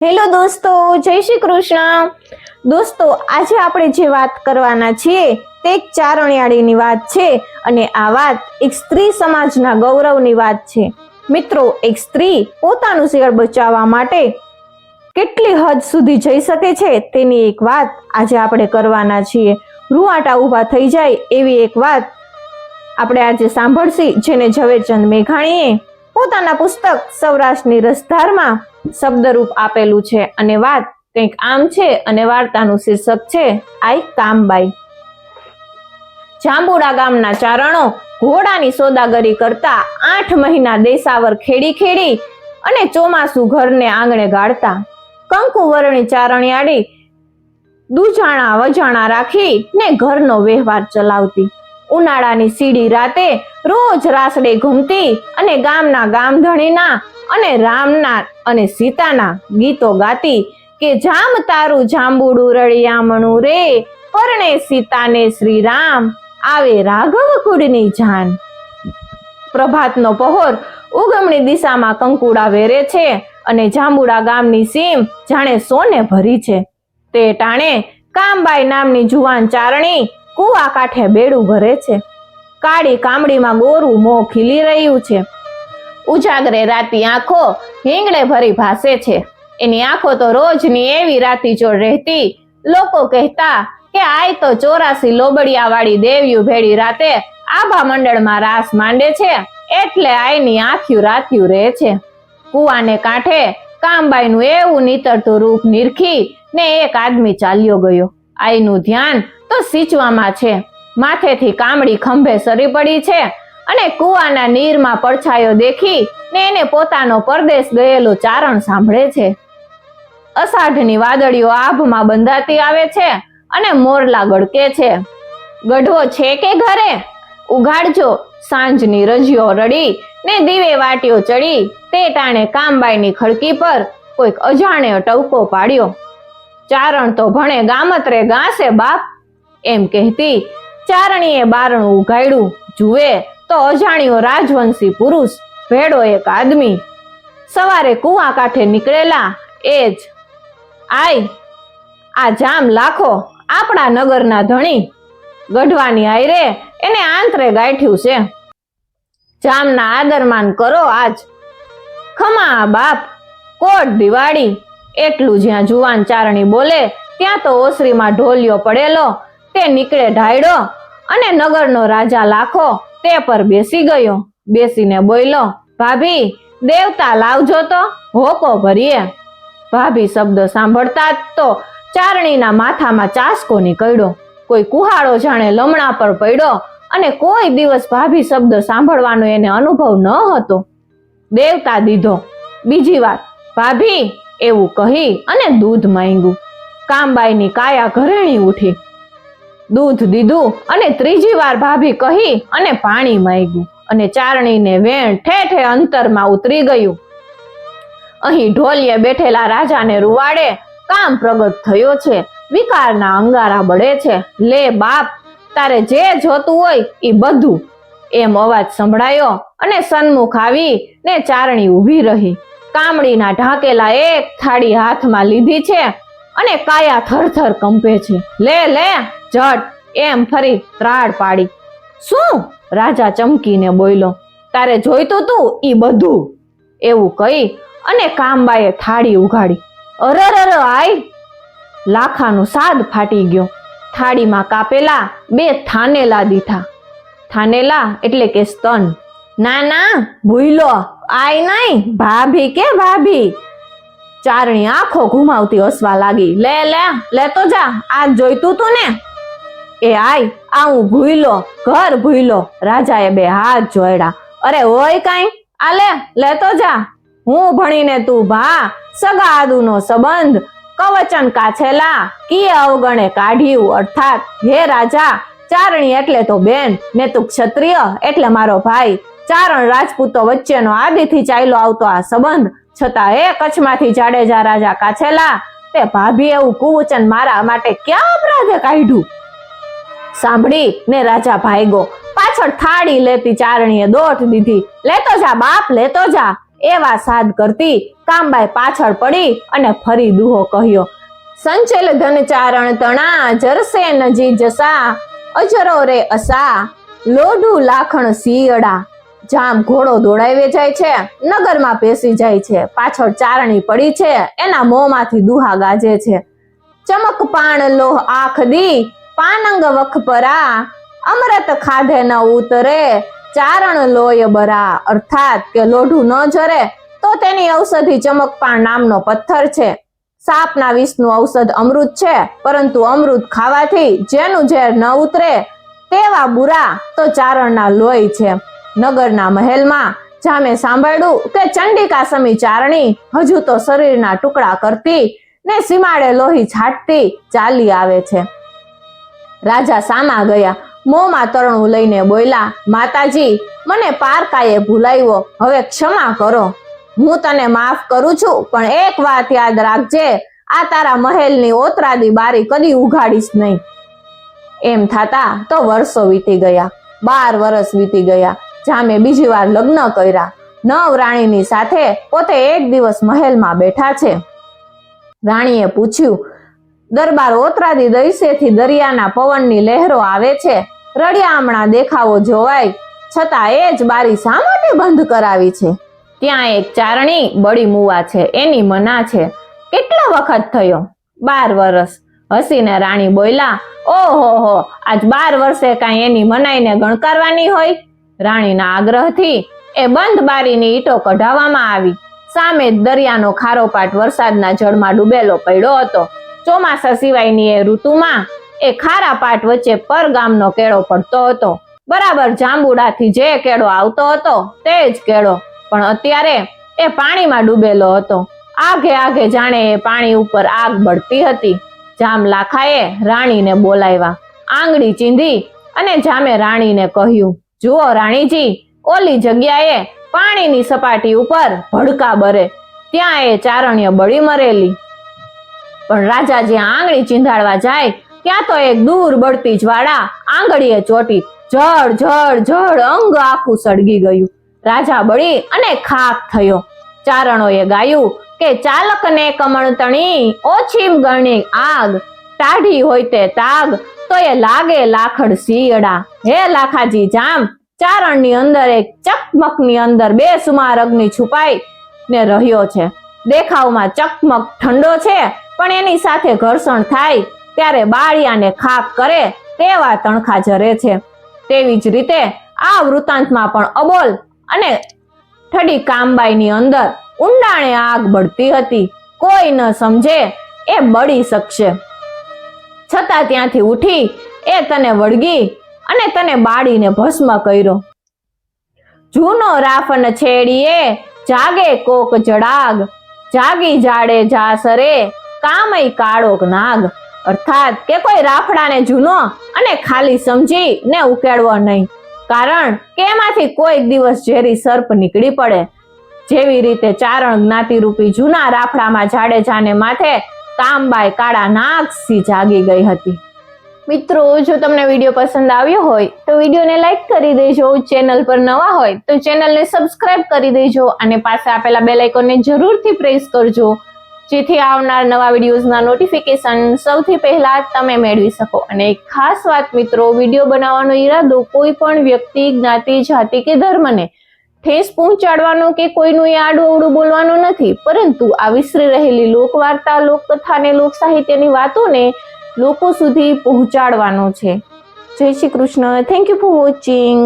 Hello દોસ્તો, જય શ્રી કૃષ્ણ। દોસ્તો, આજે આપણે જે વાત કરવાના છીએ તે એક ચારણિયાળીની વાત છે અને આ વાત એક સ્ત્રી સમાજના ગૌરવની વાત છે। મિત્રો, એક સ્ત્રી પોતાનું શિર બચાવવા માટે કેટલી હદ સુધી જઈ શકે છે તેની એક વાત આજે આપણે કરવાના છીએ। રૂવાટા ઊભા થઈ જાય એવી એક વાત આપણે આજે સાંભળશી, જેને ઝવેરચંદ મેઘાણીએ પોતાના પુસ્તક સૌરાષ્ટ્રની રસધારમાં શબ્દરૂપ આપેલું છે અને વાત કંઈક આમ છે અને વાર્તાનું શીર્ષક છે આઈ કામબાઈ। જાંબુડા ગામના ચારણો ઘોડાની સોદાગરી કરતા 8 મહિના દેશાવર ખેડી અને ચોમાસું ઘરને આંગણે ગાળતા। કંકુ વર્ણી ચારણિયાળી દુજાણા વજાણા રાખી ને ઘરનો વ્યવહાર ચલાવતી। ઉનાળાની સીડી રાતે રોજ રાસડે ઘૂમતી અને ગામના ગામધણીના અને રામના અને સીતાના ગીતો ગાતી કે જામ તારું જાંબુડું રળિયામણું રે, પરણે સીતાને શ્રી રામ, આવે રાઘવ કુળની જાન। પ્રભાતનો પહોર ઉગમણી દિશામાં કંકુડા વેરે છે અને જાંબુડા ગામની સીમ જાણે સોને ભરી છે। તે ટાણે કામબાઈ નામની જુવાન ચારણી કુવા કાંઠે બેડું ભરે છે। કાળી કામડીમાં ગોરું મોં ખીલી રહ્યું છે। ઉજાગરે રાતી આંખો હિંગળે ભરી ભાસે છે। એની આંખો તો રોજની એવી રાતી ચોર રહેતી। લોકો કહેતા કે આય તો 84 લોબડિયા વાળી દેવ્યું ભેળી રાતે આભા મંડળમાં રાસ માંડે છે, એટલે આયની આંખ્યું રાત્યું રહે છે। કુવાને કાંઠે કામબાઈનું એવું નીતરતું રૂપ નિરખી ને એક આદમી ચાલ્યો ગયો। આઈનું ધ્યાન તો સિંચવામાં છે। માથેથી કામડી ખંભે સરી પડી છે અને કુવાના નીરમાં પડછાયો દેખી ને એને પોતાનો પરદેશ ગયેલો ચારણ સાંભળે છે। અષાઢની વાદળીઓ આભમાં બંધાતી આવે છે અને મોરલા ગળકે છે। ગઢવો છે કે ઘરે ઉઘાડજો, સાંજની રજીઓ રડી ને દીવે વાટીઓ ચડી। તે ટાણે કામબાઈની ખડકી પર કોઈક અજાણ્યો ટવકો પાડ્યો। ચારણ તો ભણે ગામત્રે ગાશે બાપ, એમ કહેતી ચારણીએ બારણું ઉઘાડ્યું। જુએ તો અજાણ્યો રાજવંશી પુરુષ ભેડો એક આદમી। સવારે કુવા કાંઠે નીકળેલા એ જ આય, આ જામ લાખો આપણા નગરના ધણી। ગઢવાની આયરે એને આંતરે ગાંઠ્યું છે। જામના આદરમાન કરો આજ, ખમા બાપ, કોટ દિવાળી। એટલું જ્યાં જુવાન ચારણી બોલે ત્યાં તો ઓસરીમાં ઢોલિયો પડેલો તે નીકળે ઢાળ્યો અને નગરનો રાજા લાખો તે પર બેસી ગયો। બેસીને બોલ્યો, ભાભી દેવતા લાવજો તો હોકો ભરીએ। ભાભી શબ્દ સાંભળતા જ તો ચારણીના માથામાં ચાસકો નીકળ્યો। કોઈ કુહાડો જાણે લમણા પર પડ્યો અને કોઈ દિવસ ભાભી શબ્દ સાંભળવાનો એને અનુભવ ન હતો। દેવતા દીધો। બીજી વાર ભાભી એવું કહી અને દૂધ માંગ્યું। કામબાઈની કાયા ઘરેણી ઉઠી। દૂધ દીધું અને ત્રીજી વાર ભાભી કહી અને પાણી માંગ્યું અને ચારણીને વેણ ઠેઠે અંતરમાં ઉતરી ગયું। અહીં ઢોલિયે બેઠેલા રાજાને રૂવાડે કામ પ્રગટ થયો છે। વિકારના અંગારા બળે છે। લે બાપ, તારે જે જોતું હોય એ બધું, એમ અવાજ સંભળાયો અને સન્મુખ આવી ને ચારણી ઊભી રહી। કામડીના ઢાંકેલા એક થાળી હાથમાં લીધી છે અને કાયા થરથર કંપે છે। લે લે જટ, એમ ફરી ત્રાડ પાડી। શું? રાજા ચમકીને બોલ્યો, તારે જોઈતું તું ઈ બધું, એવું કહી અને કામબાઈએ થાળી ઉઘાડી। અરર આય, લાખાનું સાદ ફાટી ગયો। થાળીમાં કાપેલા 2 થાનેલા દીઠા। થાનેલા એટલે કે સ્તન। ના ના ભૂલો, આય નહીં, ભાભી કે ભાભી। ચારણી આંખો ઘુમાવતી હસવા લાગી। લે લે લેતો જા, આ જોઈતું તું ને? એ આય, આ હું ભૂલો, ઘર ભૂલો। રાજાએ 2 હાથ જોડ્યા। અરે હોય કાંઈ, આ લે લેતો જા। હું ભણીને તું ભા, સગા આદુનો સંબંધ, કવચન કાછેલા કીએ અવગણે કાઢ્યું। અર્થાત હે રાજા, ચારણી એટલે તો બેન ને તું ક્ષત્રિય એટલે મારો ભાઈ। ચારણ રાજપૂતો વચ્ચેનો આદિથી ચાલ્યો આવતો આ સંબંધ, છતાં હે કચ્છમાંથી જાડેજા રાજા કાછેલા, તે ભાભી એવું કુવચન મારા માટે ક્યાં અપરાધે કાઢ્યું? સાંભળી ને રાજા ભાગ્યો। પાછળ થાળી લેતી ચારણીએ દોટ દીધી। લેતો જા બાપ, લેતો જા, એવા સાદ કરતી કામબાઈ પાછળ પડી અને ફરી દુહો કહ્યો. સંચેલ ધન ચારણ તણા જરસે નજી જસા અજરો રે અસા લોઢું લાખણ સિયડા. જામ ઘોડો દોડાવે જાય છે, નગરમાં પેસી જાય છે, પાછળ ચારણી પડી છે, એના મોંમાંથી દુહા ગાજે છે. ચમક પાણ લોહ આખ દી પાનંગ વખ પરા અમૃત ખાધે ન ઉતરે ચારણ લોય બરા. અર્થાત કે લોઢું ન જરે તો તેની ઔષધિ ચમકપાણ નામનો પથ્થર છે. સાપના વિષનું ઔષધ અમૃત છે, પરંતુ અમૃત ખાવાથી જેનું ઝેર ન ઉતરે તેવા બુરા તો ચારણના લોહી છે. નગરના મહેલમાં જામે સાંભળ્યું કે ચંડિકા સમી ચારણી હજુ તો શરીરના ટુકડા કરતી ને સીમાડે લોહી છાંટતી ચાલી આવે છે. રાજા સામા ગયા, મોંમાં તરણું લઈને બોલ્યા, માતાજી, મને પારકાએ ભૂલાવ્યો, હવે ક્ષમા કરો. હું તને માફ કરું છું, પણ એક વાત યાદ રાખજે, આ તારા મહેલની ઓતરાદી બારી કદી ઉઘાડીશ નહીં. એમ થતા તો વર્ષો વીતી ગયા. 12 વર્ષ વીતી ગયા. જામે બીજી વાર લગ્ન કર્યા. નવ રાણીની સાથે પોતે એક દિવસ મહેલમાં બેઠા છે. રાણીએ પૂછ્યું, દરબાર ઓતરાદી દૈસેથી દરિયાના પવનની લહેરો આવે છે, રળિયામણા દેખાવો જોવાય, છતાં એ જ બારી શા માટે બંધ કરાવી છે? ત્યાં એક ચારણી બળી મુવા છે, એની મના છે. કેટલો વખત થયો? 12 વર્ષ. હસીને રાણી બોલ્યા, ઓહો, આજ 12 વર્ષે કાંઈ એની મનાઈને ગણકારવાની હોય? રાણીના આગ્રહથી એ બંધ બારીની ઈંટો કઢાવવામાં આવી. સામે દરિયાનો ખારો પાટ વરસાદના જળમાં ડૂબેલો પડ્યો હતો. ચોમાસા સિવાયની એ ઋતુમાં એ ખારા પાટ વચ્ચે પરગામનો કેળો પડતો હતો. બરાબર જાંબુડાથી જે કેળો આવતો હતો તે જ કેળો, પણ અત્યારે એ પાણીમાં ડૂબેલો હતો. આગે આગે જાણે એ પાણી ઉપર આગ બળતી હતી. જામ લાખાએ રાણીને બોલાવ્યા. આંગળી ચીંધી અને જામે રાણીને કહ્યું, જુઓ રાણીજી, ઓલી જગ્યાએ પાણીની સપાટી ઉપર ભડકા બરે, ત્યાં એ ચારણ્ય બળી મરેલી. પણ રાજા જ્યાં આંગળી ચીંધાડવા જાય ત્યાં તો એક દૂર બળતી જ્વાળા આંગળીએ ચોટી જળ જળ જળ અંગ આખું સળગી ગયું. રાજા બળી અને ખાક થયો. ચારણોએ ગાયું કે ચાલકને કમળતણી ઓછીમ ગણી આગ, ટાઢી હોય તે તાગ તો એ લાગે લાખડ સિયડા. હે લાખાજી જામ, ચારણની અંદર એક ચકમકની અંદર બેસુમાર અગ્નિ છુપાઈ ને રહ્યો છે. દેખાવમાં ચકમક ઠંડો છે, પણ એની સાથે ઘર્ષણ થાય ત્યારે બાળિયાને ખાક કરે તેવા તણખા જરે છે. તેવી જ રીતે આ વૃત્તાંતમાં પણ અબોલ અને ઠડી કામબાઈની અંદર ઊંડાણે આગ બળતી હતી. કોઈ ન સમજે એ બળી શકશે, છતાં ત્યાંથી ઉઠી એ તને વળગી અને તને બાળીને ભસ્મ કર્યો. જૂનો રાફન છેડીએ જાગે કોક જડાગ, જાગી જાડે જાસરે કામય કાળો નાગ. અર્થાત કે કોઈ રાફડાને જૂનો અને ખાલી સમજી ને ઉકેળવો નહીં, કારણ કે એમાંથી કોઈક દિવસ ઝેરી સર્પ નીકળી પડે. જેવી રીતે ચારણ જ્ઞાતિ રૂપી જૂના રાફડામાં જાડેજાને માથે કામબાઈ કાળા નાગથી જાગી ગઈ હતી. મિત્રો, જો તમને વિડીયો પસંદ આવ્યો હોય તો વિડીયોને લાઈક કરી દેજો. ચેનલ પર નવા હોય તો ચેનલને સબસ્ક્રાઇબ કરી દેજો અને પાસે આપેલા બેલ આઇકોનને જરૂરથી પ્રેસ કરજો, જેથી આવનાર નવા વિડીયોઝના નોટિફિકેશન સૌથી પહેલા તમે મેળવી શકો. અને એક ખાસ વાત મિત્રો, વિડીયો બનાવવાનો ઈરાદો કોઈ પણ વ્યક્તિ, જ્ઞાતિ, જાતિ કે ધર્મને ઠેસ પહોંચાડવાનો કે કોઈનું આડું અવડું બોલવાનું નથી, પરંતુ આ વિસરી રહેલી લોકવાર્તા, લોકકથા અને લોક સાહિત્યની વાતોને લોકો સુધી પહોંચાડવાનો છે. જય Shri Krishna. Thank you for watching.